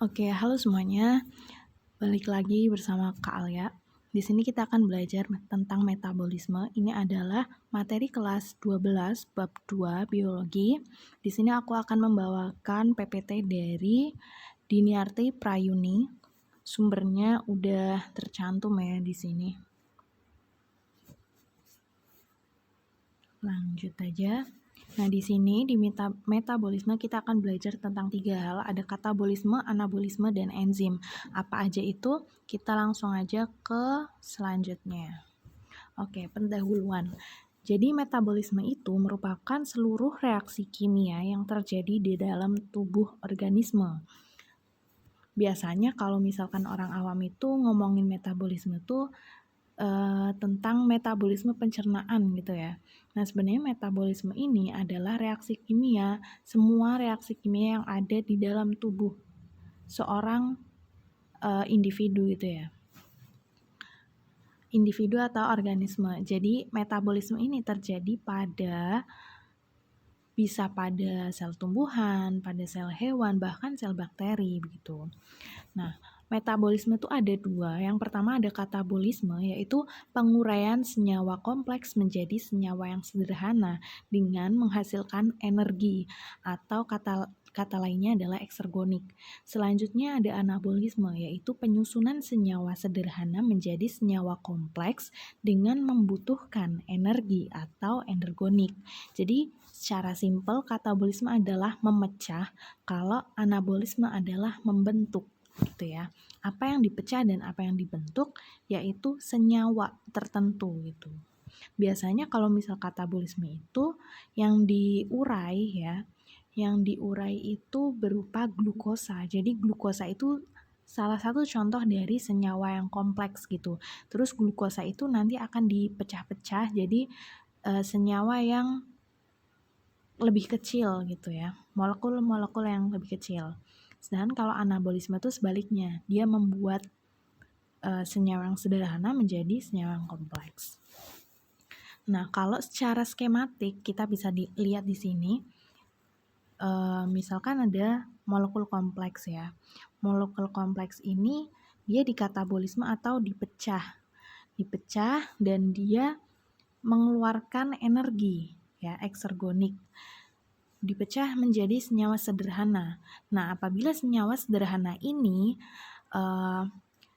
Oke, halo semuanya. Balik lagi bersama Kak Alia. Di sini kita akan belajar tentang metabolisme. Ini adalah materi kelas 12 bab 2 biologi. Di sini aku akan membawakan PPT dari Diniarti Prayuni. Sumbernya udah tercantum ya di sini. Lanjut aja. Nah, di sini di metabolisme kita akan belajar tentang 3 hal, ada katabolisme, anabolisme, dan enzim. Apa aja itu? Kita langsung aja ke selanjutnya. Oke, pendahuluan. Jadi metabolisme itu merupakan seluruh reaksi kimia yang terjadi di dalam tubuh organisme. Biasanya kalau misalkan orang awam itu ngomongin metabolisme itu tentang metabolisme pencernaan gitu ya. Nah, sebenarnya metabolisme ini adalah reaksi kimia, semua reaksi kimia yang ada di dalam tubuh seorang individu gitu ya. Individu atau organisme. Jadi, metabolisme ini terjadi bisa pada sel tumbuhan, pada sel hewan, bahkan sel bakteri begitu. Nah, metabolisme itu ada 2. Yang pertama ada katabolisme, yaitu penguraian senyawa kompleks menjadi senyawa yang sederhana dengan menghasilkan energi, atau kata lainnya adalah eksergonik. Selanjutnya ada anabolisme, yaitu penyusunan senyawa sederhana menjadi senyawa kompleks dengan membutuhkan energi atau energonik. Jadi secara simpel katabolisme adalah memecah, kalau anabolisme adalah membentuk gitu ya. Apa yang dipecah dan apa yang dibentuk yaitu senyawa tertentu gitu. Biasanya kalau misal katabolisme itu yang diurai ya, yang diurai itu berupa glukosa. Jadi glukosa itu salah satu contoh dari senyawa yang kompleks gitu. Terus glukosa itu nanti akan dipecah-pecah jadi senyawa yang lebih kecil gitu ya, molekul-molekul yang lebih kecil. Sedangkan kalau anabolisme itu sebaliknya, dia membuat senyawa yang sederhana menjadi senyawa yang kompleks. Nah, kalau secara skematik kita bisa lihat di sini, misalkan ada molekul kompleks ya. Molekul kompleks ini dia dikatabolisme atau dipecah dan dia mengeluarkan energi ya, eksergonik. Dipecah menjadi senyawa sederhana. Nah, apabila senyawa sederhana ini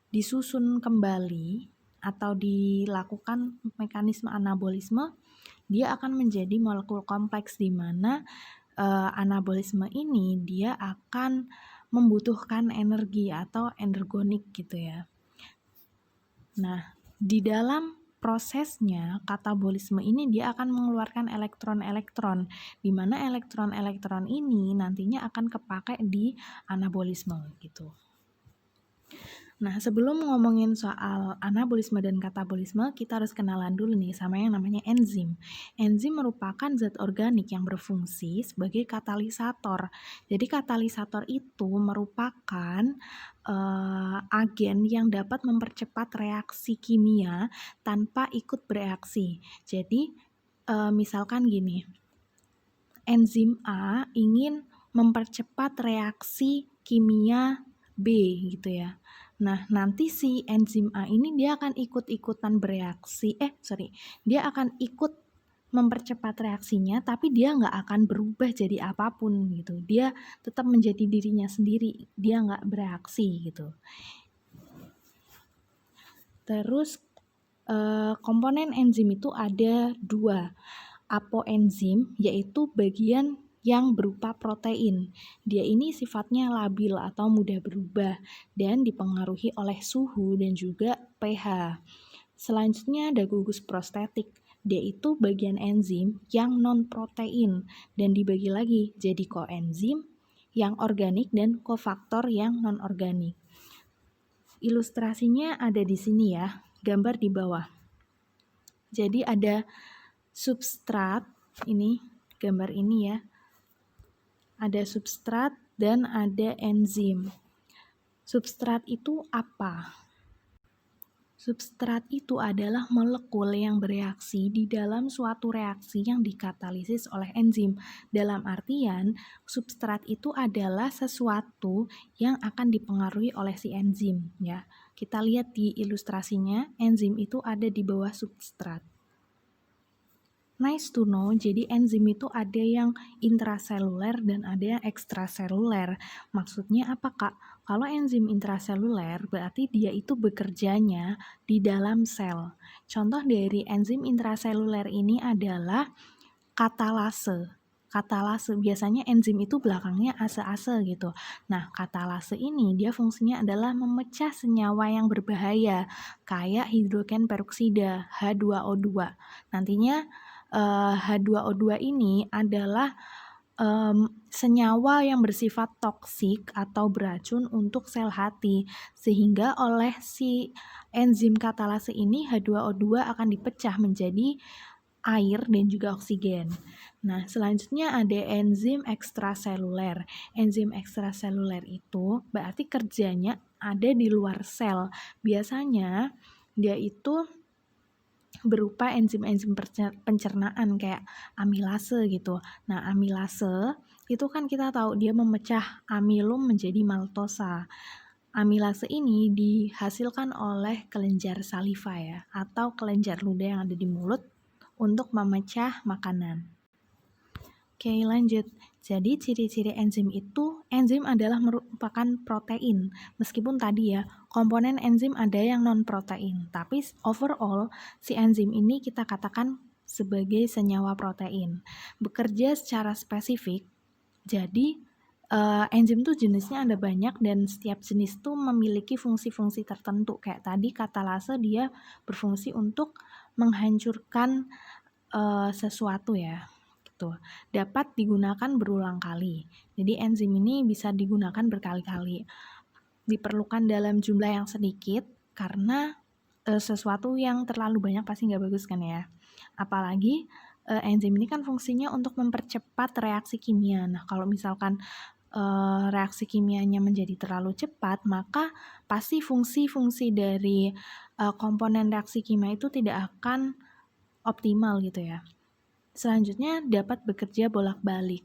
disusun kembali atau dilakukan mekanisme anabolisme, dia akan menjadi molekul kompleks di mana anabolisme ini dia akan membutuhkan energi atau energonik gitu ya. Nah, di dalam prosesnya katabolisme ini dia akan mengeluarkan elektron-elektron, di mana elektron-elektron ini nantinya akan kepakai di anabolisme gitu. Nah, sebelum ngomongin soal anabolisme dan katabolisme, kita harus kenalan dulu nih sama yang namanya enzim. Enzim merupakan zat organik yang berfungsi sebagai katalisator. Jadi katalisator itu merupakan agen yang dapat mempercepat reaksi kimia tanpa ikut bereaksi. Jadi misalkan gini, enzim A ingin mempercepat reaksi kimia B gitu ya. Nah, nanti si enzim A ini dia akan ikut-ikutan bereaksi, dia akan ikut mempercepat reaksinya, tapi dia nggak akan berubah jadi apapun gitu. Dia tetap menjadi dirinya sendiri, dia nggak bereaksi gitu. Terus komponen enzim itu ada 2, apoenzim yaitu bagian yang berupa protein. Dia ini sifatnya labil atau mudah berubah dan dipengaruhi oleh suhu dan juga pH. Selanjutnya ada gugus prostetik. Dia itu bagian enzim yang non-protein dan dibagi lagi jadi koenzim yang organik dan kofaktor yang non-organik. Ilustrasinya ada di sini ya, gambar di bawah. Jadi ada substrat, ini gambar ini ya. Ada substrat dan ada enzim. Substrat itu apa? Substrat itu adalah molekul yang bereaksi di dalam suatu reaksi yang dikatalisis oleh enzim. Dalam artian, substrat itu adalah sesuatu yang akan dipengaruhi oleh si enzim, ya. Kita lihat di ilustrasinya, enzim itu ada di bawah substrat. Nice to know, jadi enzim itu ada yang intraseluler dan ada yang ekstraseluler. Maksudnya apa, Kak? Kalau enzim intraseluler berarti dia itu bekerjanya di dalam sel. Contoh dari enzim intraseluler ini adalah katalase. Katalase, biasanya enzim itu belakangnya ase-ase gitu. Nah, katalase ini dia fungsinya adalah memecah senyawa yang berbahaya, kayak hidrogen peroksida, H2O2. Nantinya H2O2 ini adalah senyawa yang bersifat toksik atau beracun untuk sel hati, sehingga oleh si enzim katalase ini H2O2 akan dipecah menjadi air dan juga oksigen. Nah, selanjutnya ada enzim ekstraseluler. Enzim ekstraseluler itu berarti kerjanya ada di luar sel. Biasanya dia itu berupa enzim-enzim pencernaan kayak amilase gitu. Nah, amilase itu kan kita tahu dia memecah amilum menjadi maltosa. Amilase ini dihasilkan oleh kelenjar saliva ya, atau kelenjar ludah yang ada di mulut untuk memecah makanan. Oke, lanjut. Jadi ciri-ciri enzim itu, enzim adalah merupakan protein. Meskipun tadi ya, komponen enzim ada yang non-protein. Tapi overall, si enzim ini kita katakan sebagai senyawa protein. Bekerja secara spesifik, jadi enzim tuh jenisnya ada banyak dan setiap jenis tuh memiliki fungsi-fungsi tertentu. Kayak tadi katalase dia berfungsi untuk menghancurkan sesuatu ya. Dapat digunakan berulang kali. Jadi enzim ini bisa digunakan berkali-kali. Diperlukan dalam jumlah yang sedikit karena sesuatu yang terlalu banyak pasti nggak bagus kan ya. Apalagi enzim ini kan fungsinya untuk mempercepat reaksi kimia. Nah, kalau misalkan reaksi kimianya menjadi terlalu cepat, maka pasti fungsi-fungsi dari komponen reaksi kimia itu tidak akan optimal gitu ya. Selanjutnya dapat bekerja bolak-balik.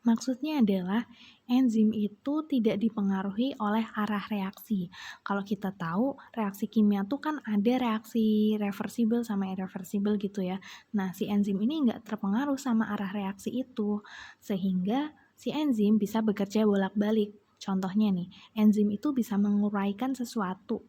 Maksudnya adalah enzim itu tidak dipengaruhi oleh arah reaksi. Kalau kita tahu reaksi kimia tuh kan ada reaksi reversibel sama irreversibel gitu ya. Nah, si enzim ini nggak terpengaruh sama arah reaksi itu, sehingga si enzim bisa bekerja bolak-balik. Contohnya nih, enzim itu bisa menguraikan sesuatu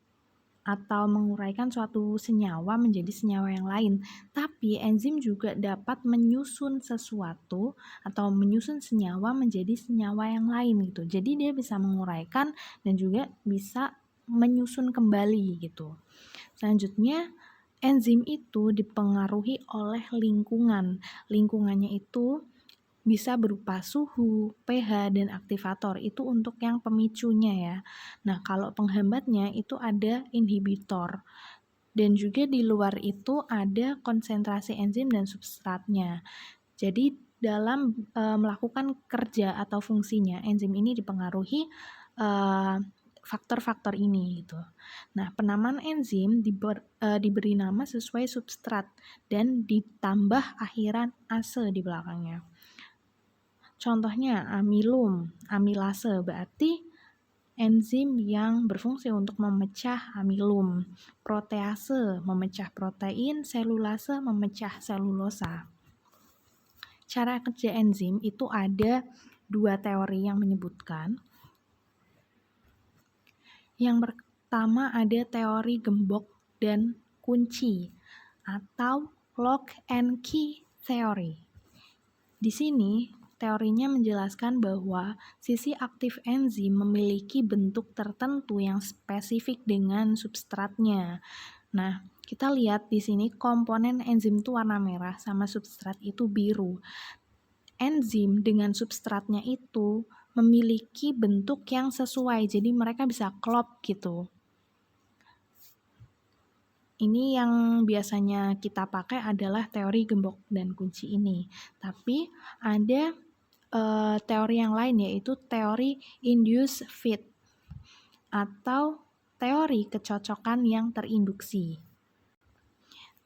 atau menguraikan suatu senyawa menjadi senyawa yang lain. Tapi enzim juga dapat menyusun sesuatu atau menyusun senyawa menjadi senyawa yang lain gitu. Jadi dia bisa menguraikan dan juga bisa menyusun kembali gitu. Selanjutnya, enzim itu dipengaruhi oleh lingkungan. Lingkungannya itu bisa berupa suhu, pH, dan aktivator. Itu untuk yang pemicunya ya. Nah, kalau penghambatnya itu ada inhibitor. Dan juga di luar itu ada konsentrasi enzim dan substratnya. Jadi dalam melakukan kerja atau fungsinya, enzim ini dipengaruhi faktor-faktor ini gitu. Nah, penamaan enzim diberi nama sesuai substrat dan ditambah akhiran ase di belakangnya. Contohnya amilum, amilase berarti enzim yang berfungsi untuk memecah amilum. Protease memecah protein, selulase memecah selulosa. Cara kerja enzim itu ada dua teori yang menyebutkan. Yang pertama ada teori gembok dan kunci atau lock and key theory. Di sini teorinya menjelaskan bahwa sisi aktif enzim memiliki bentuk tertentu yang spesifik dengan substratnya. Nah, kita lihat di sini komponen enzim itu warna merah sama substrat itu biru. Enzim dengan substratnya itu memiliki bentuk yang sesuai, jadi mereka bisa klop gitu. Ini yang biasanya kita pakai adalah teori gembok dan kunci ini. Tapi ada teori yang lain yaitu teori induced fit atau teori kecocokan yang terinduksi.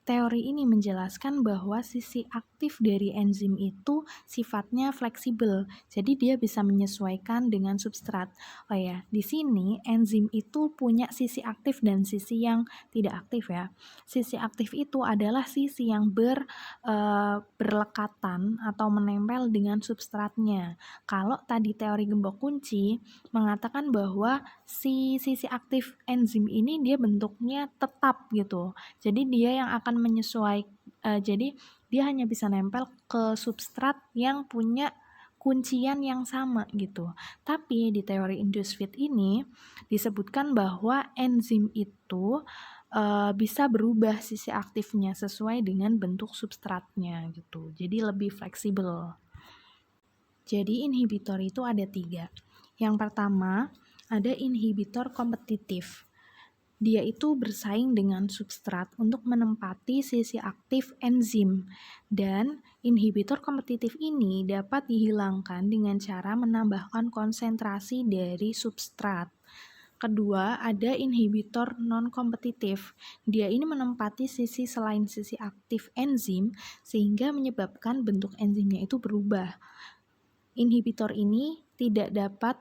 Teori ini menjelaskan bahwa sisi aktif dari enzim itu sifatnya fleksibel, jadi dia bisa menyesuaikan dengan substrat. Oh ya, di sini enzim itu punya sisi aktif dan sisi yang tidak aktif ya. Sisi aktif itu adalah sisi yang berlekatan atau menempel dengan substratnya. Kalau tadi teori gembok kunci mengatakan bahwa si sisi aktif enzim ini dia bentuknya tetap gitu. Jadi dia yang akan jadi dia hanya bisa nempel ke substrat yang punya kuncian yang sama gitu. Tapi di teori induced fit ini disebutkan bahwa enzim itu bisa berubah sisi aktifnya sesuai dengan bentuk substratnya gitu. Jadi lebih fleksibel. Jadi inhibitor itu ada 3. Yang pertama ada inhibitor kompetitif. Dia itu bersaing dengan substrat untuk menempati sisi aktif enzim, dan inhibitor kompetitif ini dapat dihilangkan dengan cara menambahkan konsentrasi dari substrat. Kedua, ada inhibitor non-kompetitif. Dia ini menempati sisi selain sisi aktif enzim, sehingga menyebabkan bentuk enzimnya itu berubah. Inhibitor ini tidak dapat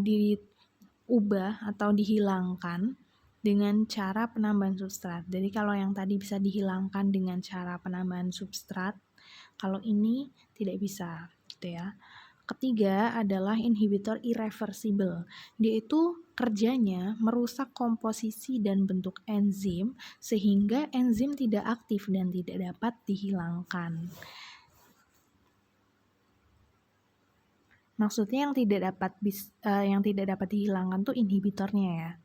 diubah atau dihilangkan dengan cara penambahan substrat. Jadi kalau yang tadi bisa dihilangkan dengan cara penambahan substrat, kalau ini tidak bisa, gitu ya. Ketiga adalah inhibitor irreversible. Dia itu kerjanya merusak komposisi dan bentuk enzim sehingga enzim tidak aktif dan tidak dapat dihilangkan. Maksudnya yang tidak dapat dihilangkan tuh inhibitornya ya.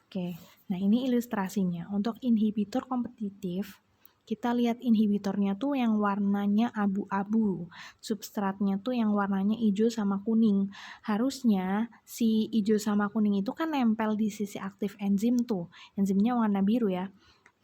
Oke, nah ini ilustrasinya. Untuk inhibitor kompetitif, kita lihat inhibitornya tuh yang warnanya abu-abu, substratnya tuh yang warnanya hijau sama kuning. Harusnya si hijau sama kuning itu kan nempel di sisi aktif enzim tuh, enzimnya warna biru ya.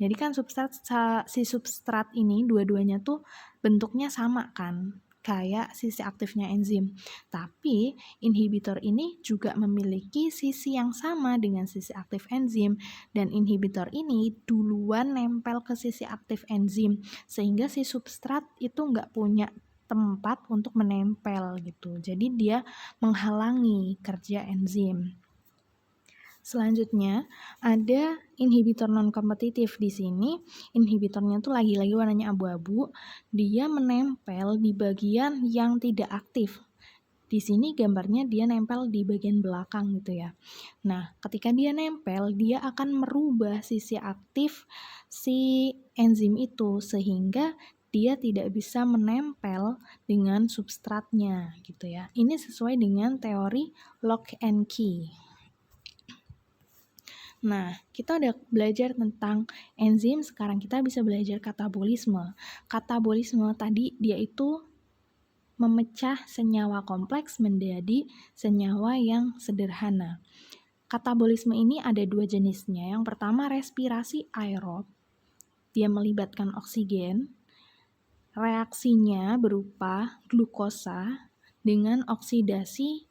Jadi kan si substrat ini dua-duanya tuh bentuknya sama kan, kayak sisi aktifnya enzim. Tapi inhibitor ini juga memiliki sisi yang sama dengan sisi aktif enzim, dan inhibitor ini duluan nempel ke sisi aktif enzim sehingga si substrat itu nggak punya tempat untuk menempel gitu. Jadi dia menghalangi kerja enzim. Selanjutnya ada inhibitor non-kompetitif. Di sini inhibitornya tuh lagi-lagi warnanya abu-abu, dia menempel di bagian yang tidak aktif. Di sini gambarnya dia nempel di bagian belakang gitu ya. Nah, ketika dia nempel, dia akan merubah sisi aktif si enzim itu sehingga dia tidak bisa menempel dengan substratnya gitu ya. Ini sesuai dengan teori lock and key. Nah, kita udah belajar tentang enzim, sekarang kita bisa belajar katabolisme. Katabolisme tadi dia itu memecah senyawa kompleks menjadi senyawa yang sederhana. Katabolisme ini ada 2 jenisnya. Yang pertama respirasi aerob, dia melibatkan oksigen. Reaksinya berupa glukosa dengan oksidasi,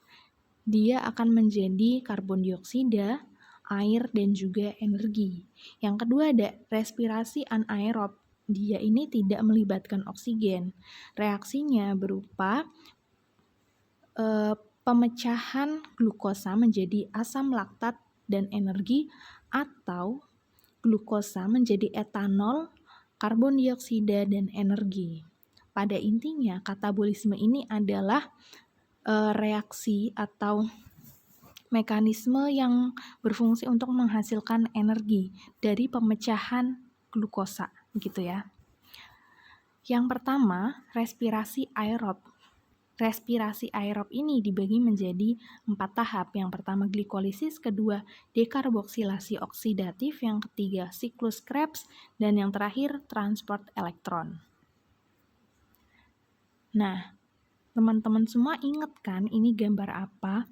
dia akan menjadi karbon dioksida, air, dan juga energi. Yang kedua ada respirasi anaerob. Dia ini tidak melibatkan oksigen. Reaksinya berupa pemecahan glukosa menjadi asam laktat dan energi, atau glukosa menjadi etanol, karbon dioksida, dan energi. Pada intinya, katabolisme ini adalah reaksi atau mekanisme yang berfungsi untuk menghasilkan energi dari pemecahan glukosa, gitu ya. Yang pertama, respirasi aerob. Respirasi aerob ini dibagi menjadi 4 tahap. Yang pertama glikolisis, kedua dekarboksilasi oksidatif, yang ketiga siklus Krebs, dan yang terakhir transport elektron. Nah, teman-teman semua ingat kan ini gambar apa?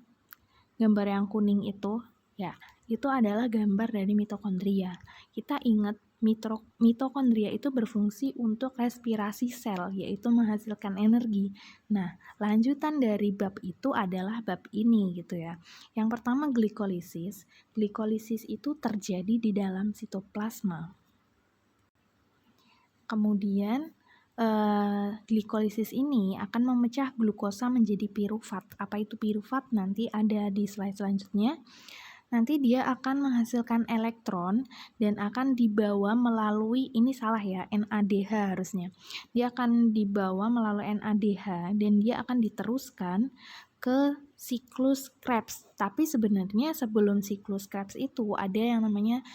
Gambar yang kuning itu, ya, itu adalah gambar dari mitokondria. Kita ingat mitokondria itu berfungsi untuk respirasi sel, yaitu menghasilkan energi. Nah, lanjutan dari bab itu adalah bab ini gitu ya. Yang pertama glikolisis. Glikolisis itu terjadi di dalam sitoplasma. Kemudian glikolisis ini akan memecah glukosa menjadi pirufat. Apa itu pirufat? Nanti ada di slide selanjutnya. Nanti dia akan menghasilkan elektron dan akan dibawa melalui, ini salah ya, NADH harusnya. Dia akan dibawa melalui NADH dan dia akan diteruskan ke siklus Krebs. Tapi sebenarnya sebelum siklus Krebs itu ada yang namanya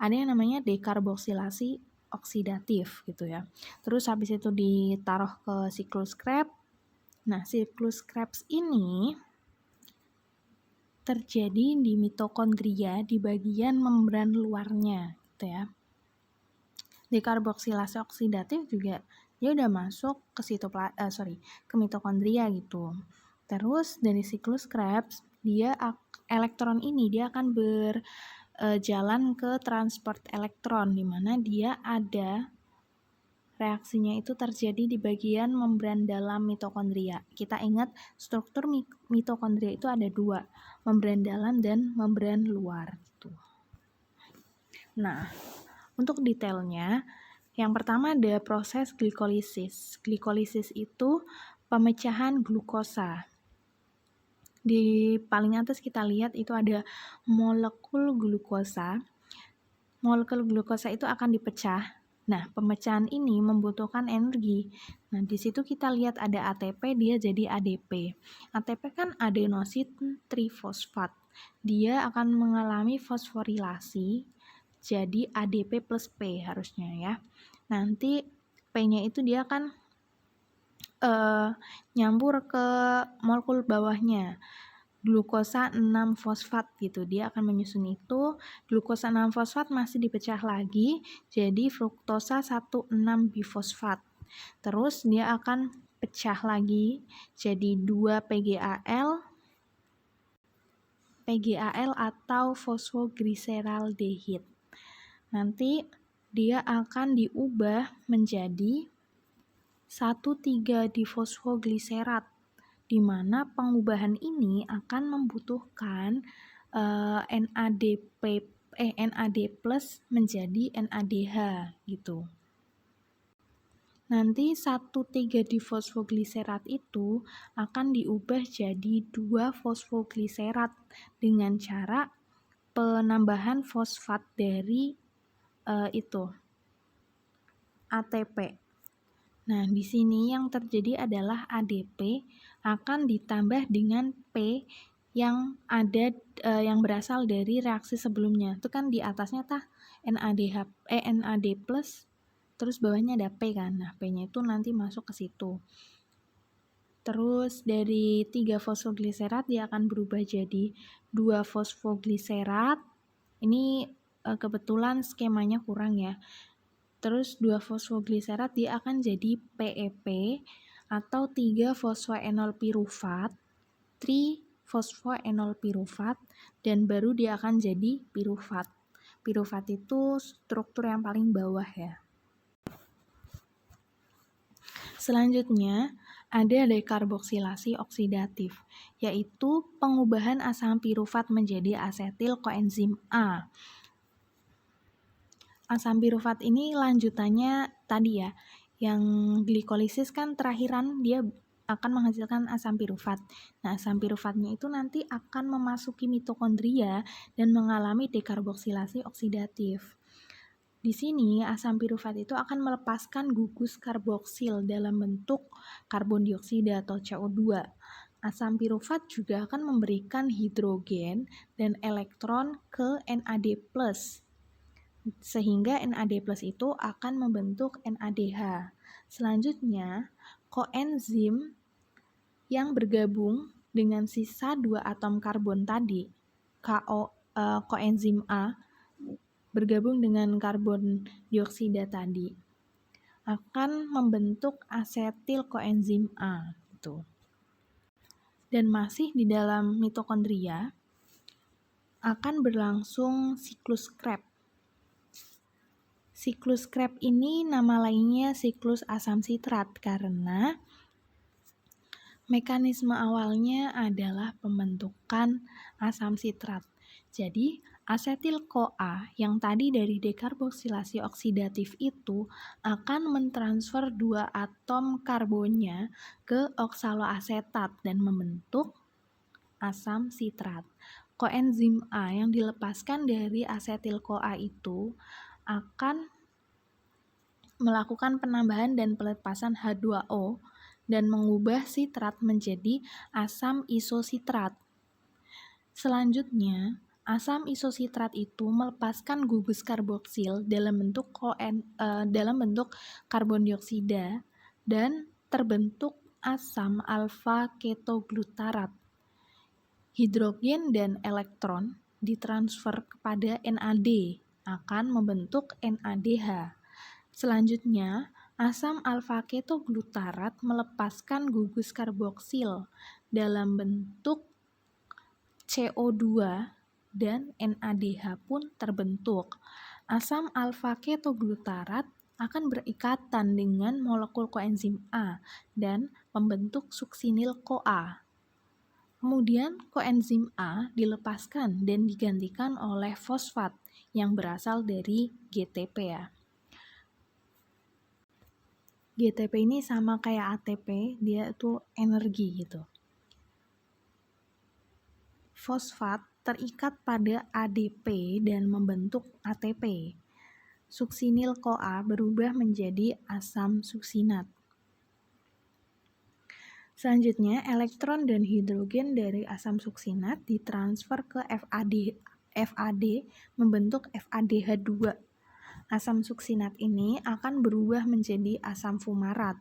ada yang namanya dekarboksilasi oksidatif gitu ya. Terus habis itu ditaruh ke siklus Krebs. Nah, siklus Krebs ini terjadi di mitokondria di bagian membran luarnya gitu ya. Dekarboksilasi oksidatif juga dia udah masuk ke ke mitokondria gitu. Terus dari siklus Krebs elektron ini dia akan berjalan ke transport elektron, di mana dia ada reaksinya itu terjadi di bagian membran dalam mitokondria. Kita ingat struktur mitokondria itu ada dua, membran dalam dan membran luar. Gitu. Nah, untuk detailnya, yang pertama ada proses glikolisis. Glikolisis itu pemecahan glukosa. Di paling atas kita lihat itu ada molekul glukosa. Molekul glukosa itu akan dipecah. Nah, pemecahan ini membutuhkan energi. Nah, di situ kita lihat ada ATP, dia jadi ADP. ATP kan adenosin trifosfat. Dia akan mengalami fosforilasi, jadi ADP plus P harusnya ya. Nanti P-nya itu dia akan nyambur ke molekul bawahnya. Glukosa 6 fosfat gitu, dia akan menyusun itu. Glukosa 6 fosfat masih dipecah lagi jadi fruktosa 16 bifosfat. Terus dia akan pecah lagi jadi 2 PGAL atau fosfoglyceraldehid. Nanti dia akan diubah menjadi 1,3-difosfoglycerat, di mana pengubahan ini akan membutuhkan NAD+ menjadi NADH gitu. Nanti 1,3-difosfoglycerat itu akan diubah jadi 2-fosfoglycerat dengan cara penambahan fosfat dari ATP. Nah, di sini yang terjadi adalah ADP akan ditambah dengan P yang ada yang berasal dari reaksi sebelumnya. Itu kan di atasnya NAD+, terus bawahnya ada P kan. Nah, P-nya itu nanti masuk ke situ. Terus dari 3 fosfoglycerat dia akan berubah jadi 2 fosfoglycerat. Ini kebetulan skemanya kurang ya. Terus 2 fosfoglycerat dia akan jadi PEP atau 3 fosfoenol pirufat, 3 fosfoenol pirufat, dan baru dia akan jadi pirufat. Pirufat itu struktur yang paling bawah ya. Selanjutnya ada dekarboksilasi oksidatif, yaitu pengubahan asam pirufat menjadi asetil koenzim A. Asam pirufat ini lanjutannya tadi ya, yang glikolisis kan terakhiran dia akan menghasilkan asam pirufat. Nah, asam pirufatnya itu nanti akan memasuki mitokondria dan mengalami dekarboksilasi oksidatif. Di sini asam pirufat itu akan melepaskan gugus karboksil dalam bentuk karbon dioksida atau CO2. Asam pirufat juga akan memberikan hidrogen dan elektron ke NAD+. Sehingga NAD+ itu akan membentuk NADH. Selanjutnya, koenzim yang bergabung dengan sisa 2 atom karbon tadi, koenzim A bergabung dengan karbon dioksida tadi, akan membentuk asetil koenzim A gitu. Dan masih di dalam mitokondria akan berlangsung siklus Krebs. Siklus Krebs ini nama lainnya siklus asam sitrat karena mekanisme awalnya adalah pembentukan asam sitrat. Jadi, asetil-CoA yang tadi dari dekarboksilasi oksidatif itu akan mentransfer dua atom karbonnya ke oksaloasetat dan membentuk asam sitrat. Koenzim A yang dilepaskan dari asetil-CoA itu akan melakukan penambahan dan pelepasan H2O dan mengubah sitrat menjadi asam isositrat. Selanjutnya, asam isositrat itu melepaskan gugus karboksil dalam bentuk karbon dioksida dan terbentuk asam alfa ketoglutarat. Hidrogen dan elektron ditransfer kepada NAD akan membentuk NADH. Selanjutnya, asam alfa ketoglutarat melepaskan gugus karboksil dalam bentuk CO2 dan NADH pun terbentuk. Asam alfa ketoglutarat akan berikatan dengan molekul koenzim A dan membentuk suksinil-CoA. Kemudian koenzim A dilepaskan dan digantikan oleh fosfat yang berasal dari GTP ya. GTP ini sama kayak ATP, dia itu energi gitu. Fosfat terikat pada ADP dan membentuk ATP. Suksinil-CoA berubah menjadi asam suksinat. Selanjutnya, elektron dan hidrogen dari asam suksinat ditransfer ke FAD membentuk FADH2. Asam suksinat ini akan berubah menjadi asam fumarat,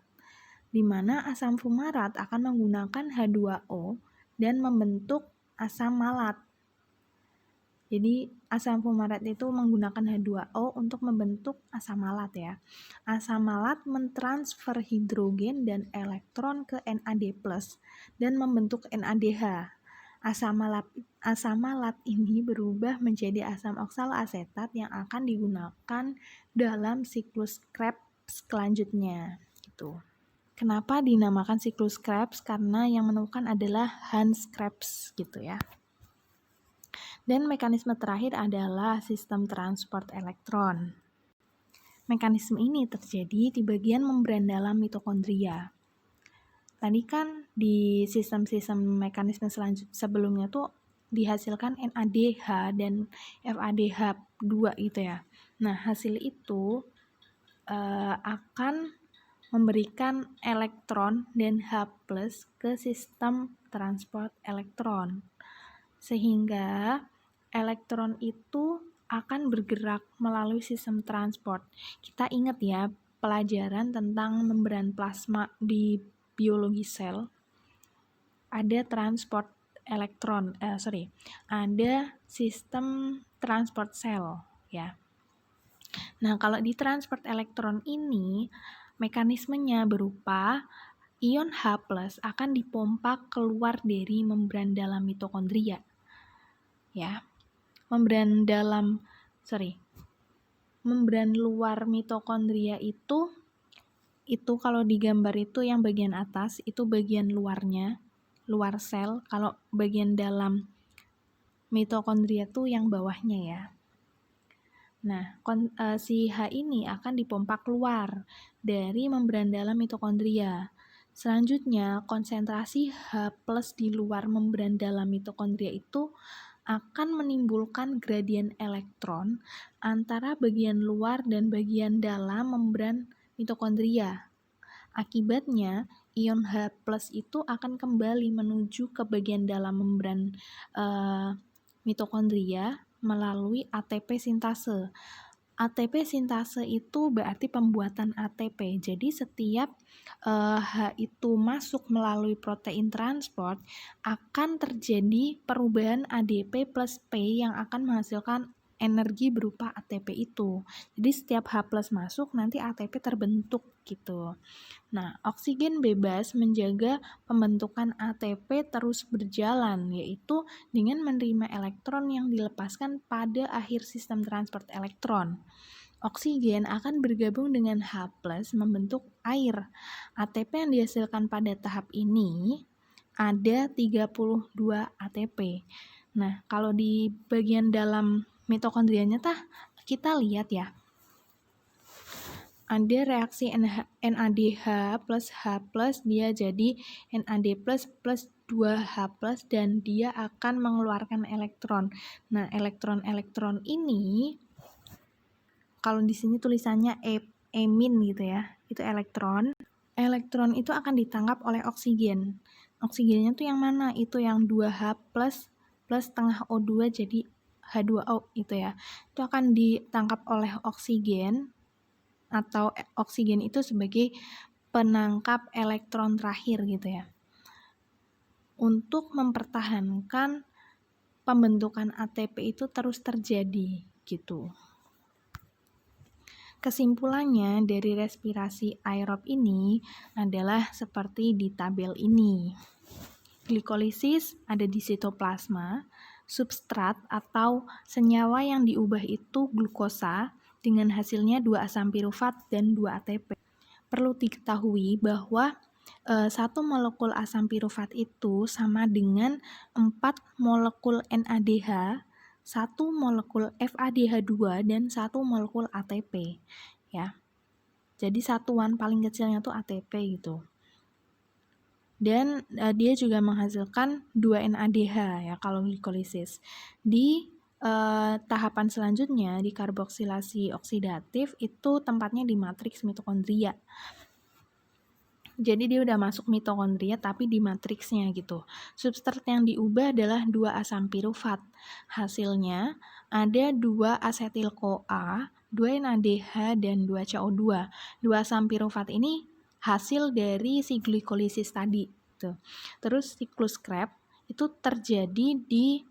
di mana asam fumarat akan menggunakan H2O dan membentuk asam malat. Jadi asam fumarat itu menggunakan H2O untuk membentuk asam malat ya. Asam malat mentransfer hidrogen dan elektron ke NAD+ dan membentuk NADH. Asam malat ini berubah menjadi asam oksaloasetat yang akan digunakan dalam siklus Krebs selanjutnya gitu. Kenapa dinamakan siklus Krebs? Karena yang menemukan adalah Hans Krebs gitu ya. Dan mekanisme terakhir adalah sistem transport elektron. Mekanisme ini terjadi di bagian membran dalam mitokondria. Tadi kan di sistem-sistem mekanisme sebelumnya tuh dihasilkan NADH dan FADH2 gitu ya. Nah, hasil itu akan memberikan elektron dan H+ ke sistem transport elektron. Sehingga elektron itu akan bergerak melalui sistem transport. Kita ingat ya pelajaran tentang membran plasma di biologi sel. Ada transport elektron, ada sistem transport sel ya. Nah, kalau di transport elektron ini mekanismenya berupa ion H+ akan dipompa keluar dari membran dalam mitokondria. Ya. Membran luar mitokondria itu kalau digambar itu yang bagian atas itu bagian luarnya, luar sel. Kalau bagian dalam mitokondria itu yang bawahnya ya. Nah, si H ini akan dipompa keluar dari membran dalam mitokondria. Selanjutnya, konsentrasi H+ di luar membran dalam mitokondria itu akan menimbulkan gradien elektron antara bagian luar dan bagian dalam membran mitokondria. Akibatnya, ion H+ itu akan kembali menuju ke bagian dalam membran mitokondria melalui ATP sintase. ATP sintase itu berarti pembuatan ATP. Jadi setiap H itu masuk melalui protein transport akan terjadi perubahan ADP plus P yang akan menghasilkan energi berupa ATP itu. Jadi setiap H+ masuk nanti ATP terbentuk gitu. Nah, oksigen bebas menjaga pembentukan ATP terus berjalan, yaitu dengan menerima elektron yang dilepaskan pada akhir sistem transport elektron. Oksigen akan bergabung dengan H+ membentuk air. ATP yang dihasilkan pada tahap ini ada 32 ATP. Nah, kalau di bagian dalam mitokondrianya kita lihat ya, ada reaksi NADH plus H+, dia jadi NAD+, plus 2H+, dan dia akan mengeluarkan elektron. Nah, elektron-elektron ini, kalau di sini tulisannya emin gitu ya, itu elektron. Elektron itu akan ditangkap oleh oksigen. Oksigennya tuh yang mana? Itu yang 2H+, plus setengah O2 jadi H2O itu ya. Itu akan ditangkap oleh oksigen, atau oksigen itu sebagai penangkap elektron terakhir gitu ya, untuk mempertahankan pembentukan ATP itu terus terjadi gitu. Kesimpulannya dari respirasi aerob ini adalah seperti di tabel ini. Glikolisis ada di sitoplasma, substrat atau senyawa yang diubah itu glukosa, dengan hasilnya 2 asam pirufat dan 2 ATP. Perlu diketahui bahwa 1 molekul asam pirufat itu sama dengan 4 molekul NADH, 1 molekul FADH2, dan 1 molekul ATP. Ya. Jadi satuan paling kecilnya tuh ATP gitu. Dan dia juga menghasilkan 2 NADH ya kalau glikolisis. Di tahapan selanjutnya di karboksilasi oksidatif itu tempatnya di matriks mitokondria. Jadi dia udah masuk mitokondria tapi di matriksnya gitu. Substrat yang diubah adalah 2 asam pirufat. Hasilnya ada 2 asetil-CoA, 2 NADH, dan 2 CO2. 2 asam pirufat ini hasil dari si glikolisis tadi. Tuh. Terus siklus Krebs itu terjadi di,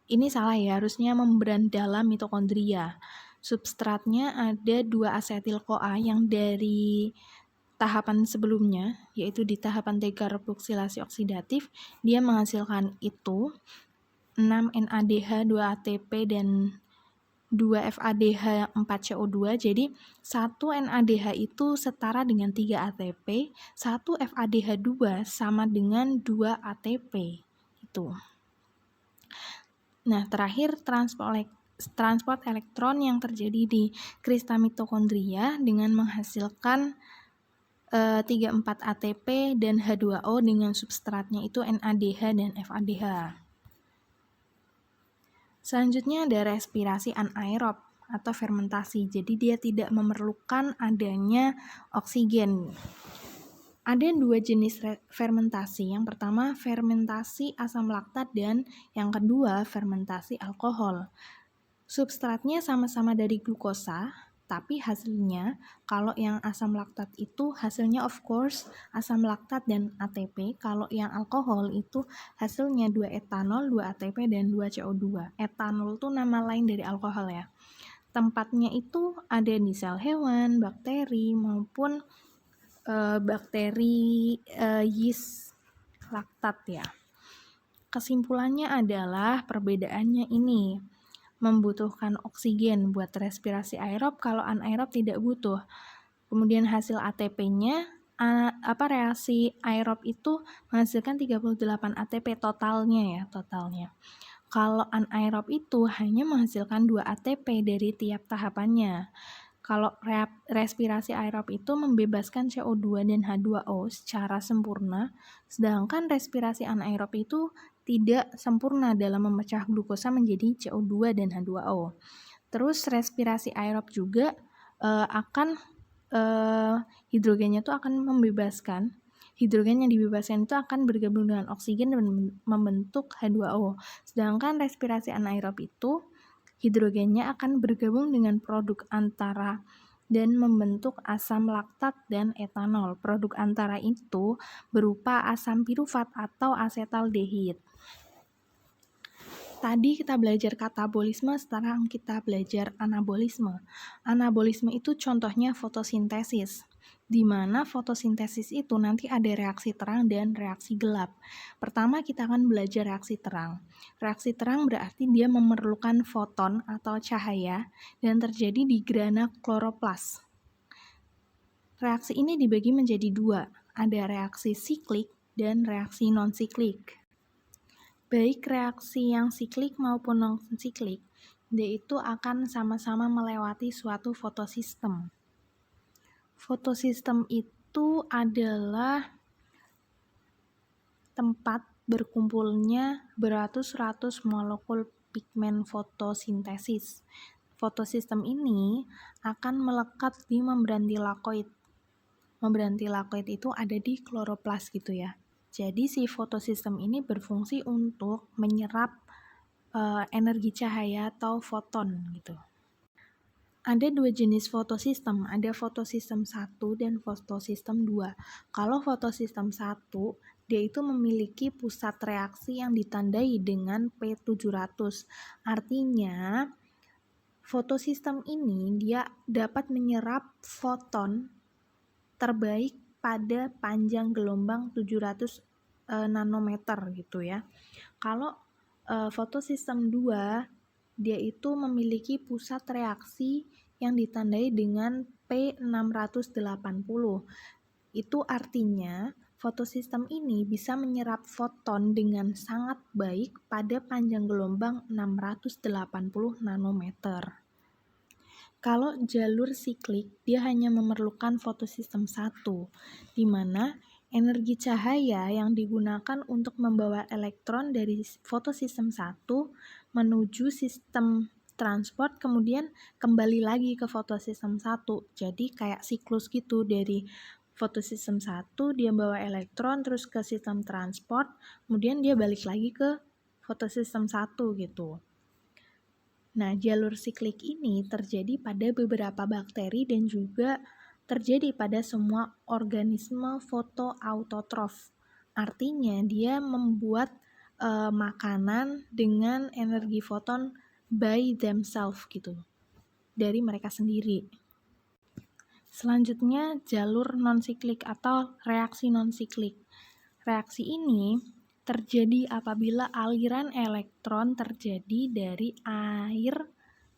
ini salah ya, harusnya membran dalam mitokondria. Substratnya ada 2 asetil-CoA yang dari tahapan sebelumnya, yaitu di tahapan dekarboksilasi oksidatif, dia menghasilkan itu 6 NADH, 2 ATP, dan 2 FADH, 4 CO2. Jadi 1 NADH itu setara dengan 3 ATP, 1 FADH2 sama dengan 2 ATP. Itu. Nah, terakhir transport elektron yang terjadi di krista mitokondria dengan menghasilkan 34 ATP dan H2O dengan substratnya itu NADH dan FADH. Selanjutnya ada respirasi anaerob atau fermentasi. Jadi dia tidak memerlukan adanya oksigen. Ada 2 jenis fermentasi. Yang pertama fermentasi asam laktat dan yang kedua fermentasi alkohol. Substratnya sama-sama dari glukosa, tapi hasilnya kalau yang asam laktat itu hasilnya of course asam laktat dan ATP. Kalau yang alkohol itu hasilnya 2 etanol, 2 ATP, dan 2 CO2. Etanol itu nama lain dari alkohol ya. Tempatnya itu ada di sel hewan, bakteri, maupun bakteri yeast laktat ya. Kesimpulannya adalah perbedaannya ini. Membutuhkan oksigen buat respirasi aerob, kalau anaerob tidak butuh. Kemudian hasil ATP-nya, reaksi aerob itu menghasilkan 38 ATP totalnya. Kalau anaerob itu hanya menghasilkan 2 ATP dari tiap tahapannya. Kalau respirasi aerob itu membebaskan CO2 dan H2O secara sempurna, sedangkan respirasi anaerob itu tidak sempurna dalam memecah glukosa menjadi CO2 dan H2O. Terus respirasi aerob juga akan hidrogennya itu akan membebaskan, hidrogen yang dibebaskan itu akan bergabung dengan oksigen dan membentuk H2O. Sedangkan respirasi anaerob itu hidrogennya akan bergabung dengan produk antara dan membentuk asam laktat dan etanol. Produk antara itu berupa asam pirufat atau asetaldehid. Tadi kita belajar katabolisme, sekarang kita belajar anabolisme. Anabolisme itu contohnya fotosintesis. di mana fotosintesis itu nanti ada reaksi terang dan reaksi gelap. Pertama kita akan belajar reaksi terang. Reaksi terang berarti dia memerlukan foton atau cahaya dan terjadi di grana kloroplas. Reaksi ini dibagi menjadi dua, ada reaksi siklik dan reaksi non-siklik. Baik reaksi yang siklik maupun non-siklik, dia itu akan sama-sama melewati suatu fotosistem. Fotosistem itu adalah tempat berkumpulnya beratus-ratus molekul pigmen fotosintesis. Fotosistem ini akan melekat di membran tilakoid. Membran tilakoid itu ada di kloroplas gitu ya. Jadi si fotosistem ini berfungsi untuk menyerap energi cahaya atau foton gitu. Ada dua jenis fotosistem, ada fotosistem 1 dan fotosistem 2. Kalau fotosistem 1, dia itu memiliki pusat reaksi yang ditandai dengan P700. Artinya, fotosistem ini dia dapat menyerap foton terbaik pada panjang gelombang 700 nanometer gitu ya. Kalau fotosistem 2 dia itu memiliki pusat reaksi yang ditandai dengan P680. Itu artinya fotosistem ini bisa menyerap foton dengan sangat baik pada panjang gelombang 680 nanometer. Kalau jalur siklik, dia hanya memerlukan fotosistem 1, di mana energi cahaya yang digunakan untuk membawa elektron dari fotosistem 1 menuju sistem transport kemudian kembali lagi ke fotosistem 1. Jadi kayak siklus gitu, dari fotosistem 1 dia bawa elektron terus ke sistem transport, kemudian dia balik lagi ke fotosistem 1 gitu. Nah, jalur siklik ini terjadi pada beberapa bakteri dan juga terjadi pada semua organisme fotoautotrof. Artinya dia membuat makanan dengan energi foton by themselves gitu, dari mereka sendiri. Selanjutnya jalur non-siklik atau reaksi non-siklik. Reaksi ini terjadi apabila aliran elektron terjadi dari air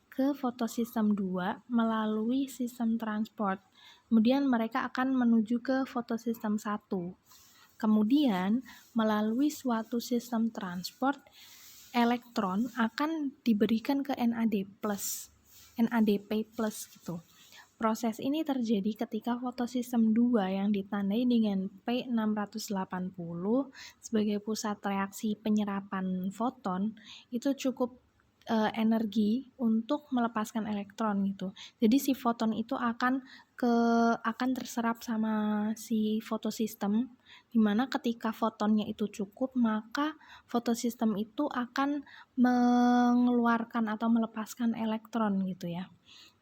ke fotosistem 2 melalui sistem transport. Kemudian mereka akan menuju ke fotosistem 1. Kemudian, melalui suatu sistem transport, elektron akan diberikan ke NADP+ gitu. Proses ini terjadi ketika fotosistem 2 yang ditandai dengan P680 sebagai pusat reaksi penyerapan foton itu cukup energi untuk melepaskan elektron gitu. Jadi si foton itu akan terserap sama si fotosistem, dimana ketika fotonnya itu cukup maka fotosistem itu akan mengeluarkan atau melepaskan elektron gitu ya.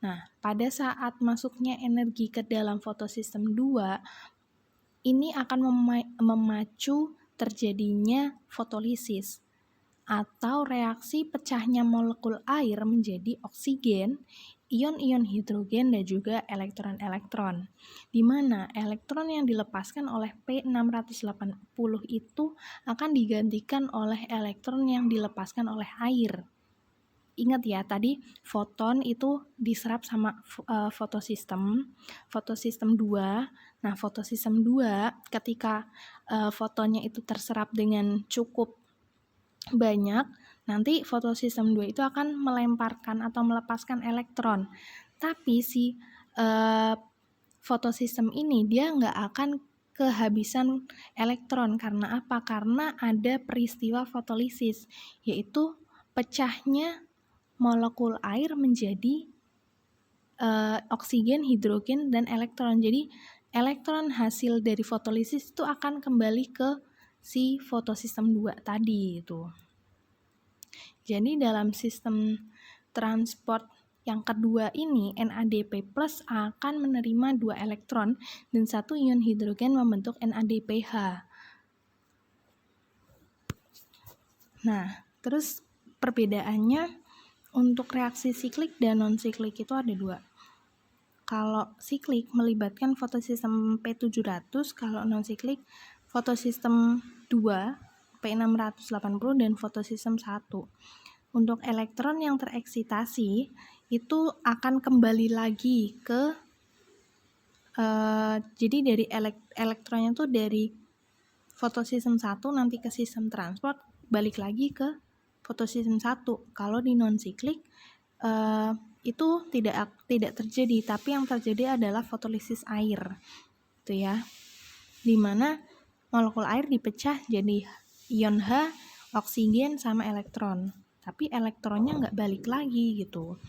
Nah, pada saat masuknya energi ke dalam fotosistem 2 ini akan memacu terjadinya fotolisis atau reaksi pecahnya molekul air menjadi oksigen, ion-ion hidrogen dan juga elektron-elektron. Di mana elektron yang dilepaskan oleh P680 itu akan digantikan oleh elektron yang dilepaskan oleh air. Ingat ya, tadi foton itu diserap sama fotosistem 2. Nah, fotosistem 2 ketika fotonnya itu terserap dengan cukup banyak, nanti fotosistem 2 itu akan melemparkan atau melepaskan elektron. Tapi si fotosistem ini dia nggak akan kehabisan elektron. Karena apa? Karena ada peristiwa fotolisis, yaitu pecahnya molekul air menjadi oksigen, hidrogen, dan elektron. Jadi elektron hasil dari fotolisis itu akan kembali ke si fotosistem 2 tadi itu. Jadi dalam sistem transport yang kedua ini, NADP+ akan menerima 2 elektron dan 1 ion hidrogen membentuk NADPH. Nah, terus perbedaannya untuk reaksi siklik dan non-siklik itu ada 2. Kalau siklik melibatkan fotosistem P700, kalau non-siklik fotosistem 2, P680 dan fotosistem 1. Untuk elektron yang tereksitasi itu akan kembali lagi ke jadi dari elektronnya tuh dari fotosistem 1 nanti ke sistem transport balik lagi ke fotosistem 1. Kalau di non-siklik itu tidak terjadi, tapi yang terjadi adalah fotolisis air, gitu ya. Dimana molekul air dipecah jadi ion H, oksigen sama elektron, tapi elektronnya nggak balik lagi gitu.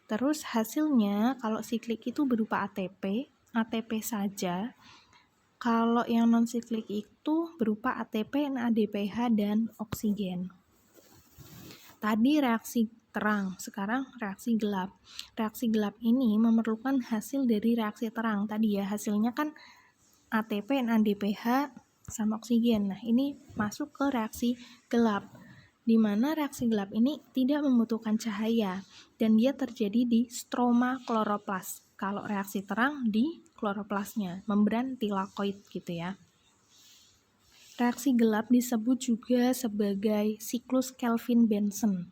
Terus hasilnya kalau siklik itu berupa ATP saja. Kalau yang non siklik itu berupa ATP, NADPH dan oksigen. Tadi reaksi terang, sekarang reaksi gelap. Reaksi gelap ini memerlukan hasil dari reaksi terang. Tadi ya hasilnya kan ATP, NADPH sama oksigen. Nah, ini masuk ke reaksi gelap, di mana reaksi gelap ini tidak membutuhkan cahaya dan dia terjadi di stroma kloroplas. Kalau reaksi terang di kloroplasnya, membran tilakoid gitu ya. Reaksi gelap disebut juga sebagai siklus Kelvin-Benson.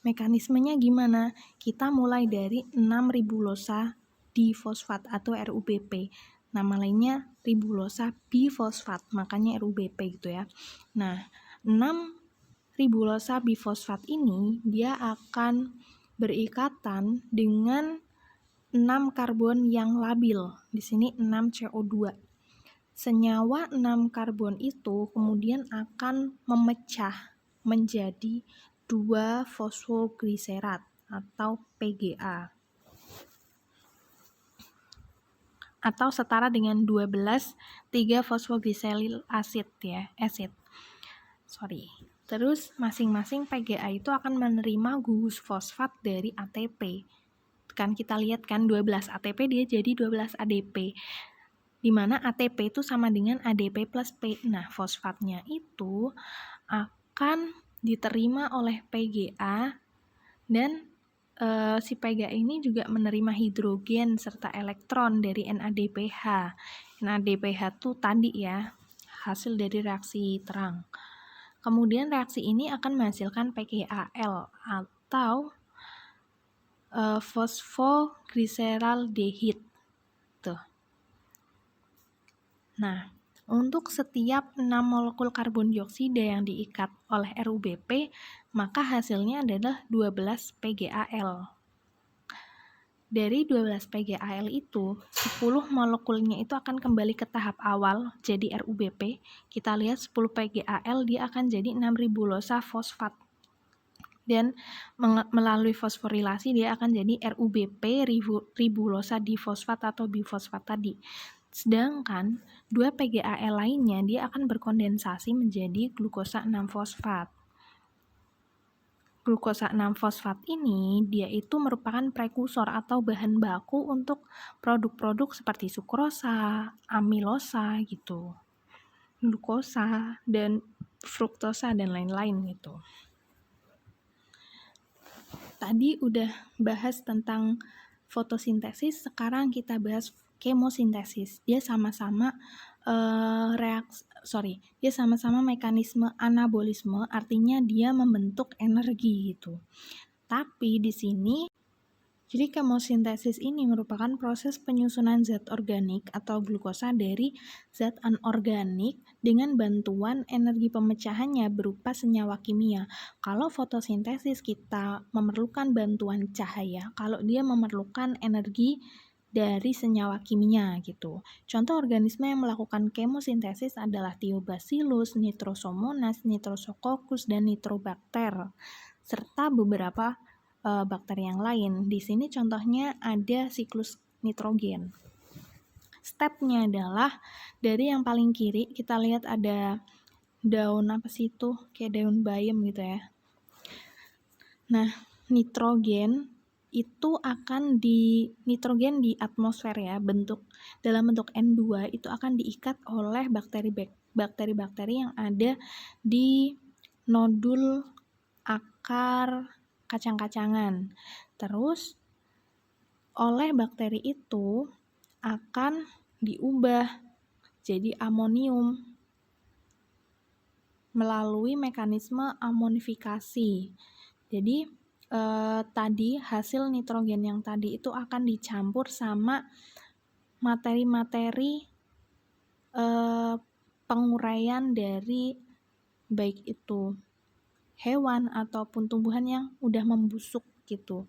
Mekanismenya gimana? Kita mulai dari 6 ribulosa difosfat atau RUBP. Nama lainnya ribulosa bifosfat, makanya RUBP gitu ya. Nah, 6 ribulosa bifosfat ini dia akan berikatan dengan 6 karbon yang labil. Di sini 6 CO2. Senyawa 6 karbon itu kemudian akan memecah menjadi 2 fosfogliserat atau PGA. Atau setara dengan 12 3 fosfogliseril acid ya, Terus masing-masing PGA itu akan menerima gugus fosfat dari ATP. Kan kita lihat kan 12 ATP dia jadi 12 ADP. Di mana ATP itu sama dengan ADP plus P. Nah, fosfatnya itu akan diterima oleh PGA dan si PGA ini juga menerima hidrogen serta elektron dari NADPH. NADPH itu tadi ya, hasil dari reaksi terang. Kemudian reaksi ini akan menghasilkan PGAL atau fosfoglyceraldehyde. Tuh. Nah, untuk setiap 6 molekul karbon dioksida yang diikat oleh RUBP, maka hasilnya adalah 12 PGAL. Dari 12 PGAL itu, 10 molekulnya itu akan kembali ke tahap awal jadi RUBP. Kita lihat 10 PGAL dia akan jadi 6 ribulosa fosfat. Dan melalui fosforilasi dia akan jadi RUBP ribulosa difosfat atau bifosfat tadi. Sedangkan 2 PGAL lainnya dia akan berkondensasi menjadi glukosa 6-fosfat. Glukosa 6-fosfat ini dia itu merupakan prekursor atau bahan baku untuk produk-produk seperti sukrosa, amilosa gitu, glukosa dan fruktosa dan lain-lain gitu. Tadi udah bahas tentang fotosintesis, sekarang kita bahas kemosintesis. Dia sama-sama dia sama-sama mekanisme anabolisme, artinya dia membentuk energi gitu. Tapi di sini jadi kemosintesis ini merupakan proses penyusunan zat organik atau glukosa dari zat anorganik dengan bantuan energi pemecahannya berupa senyawa kimia. Kalau fotosintesis kita memerlukan bantuan cahaya, kalau dia memerlukan energi dari senyawa kimia gitu. Contoh organisme yang melakukan kemosintesis adalah Thiobacillus, Nitrosomonas, Nitrosococcus, dan Nitrobacter, serta beberapa bakteri yang lain. Di sini contohnya ada siklus nitrogen. Stepnya adalah dari yang paling kiri kita lihat ada daun apa sih itu, kayak daun bayam gitu ya. Nah, nitrogen itu akan nitrogen di atmosfer ya, dalam bentuk N2 itu akan diikat oleh bakteri-bakteri yang ada di nodul akar kacang-kacangan. Terus oleh bakteri itu akan diubah jadi amonium melalui mekanisme amonifikasi. Jadi tadi hasil nitrogen yang tadi itu akan dicampur sama materi-materi penguraian dari baik itu hewan ataupun tumbuhan yang udah membusuk gitu.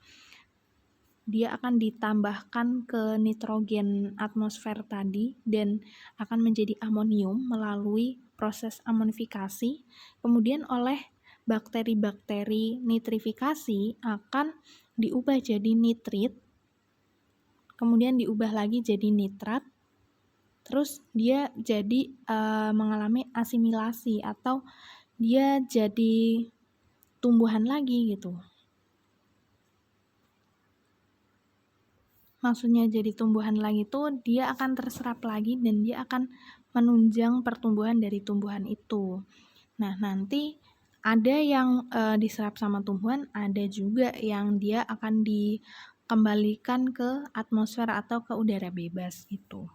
Dia akan ditambahkan ke nitrogen atmosfer tadi dan akan menjadi amonium melalui proses amonifikasi. Kemudian oleh bakteri-bakteri nitrifikasi akan diubah jadi nitrit, kemudian diubah lagi jadi nitrat, terus dia jadi mengalami asimilasi atau dia jadi tumbuhan lagi gitu. Maksudnya jadi tumbuhan lagi tuh dia akan terserap lagi dan dia akan menunjang pertumbuhan dari tumbuhan itu. Nah, nanti ada yang diserap sama tumbuhan, ada juga yang dia akan dikembalikan ke atmosfer atau ke udara bebas itu.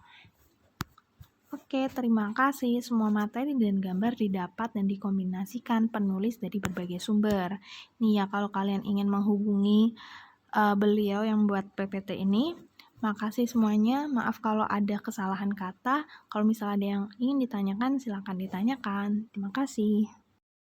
Oke, terima kasih. Semua materi dan gambar didapat dan dikombinasikan penulis dari berbagai sumber. Nih ya, kalau kalian ingin menghubungi beliau yang buat PPT ini, makasih semuanya. Maaf kalau ada kesalahan kata. Kalau misalnya ada yang ingin ditanyakan, silakan ditanyakan. Terima kasih.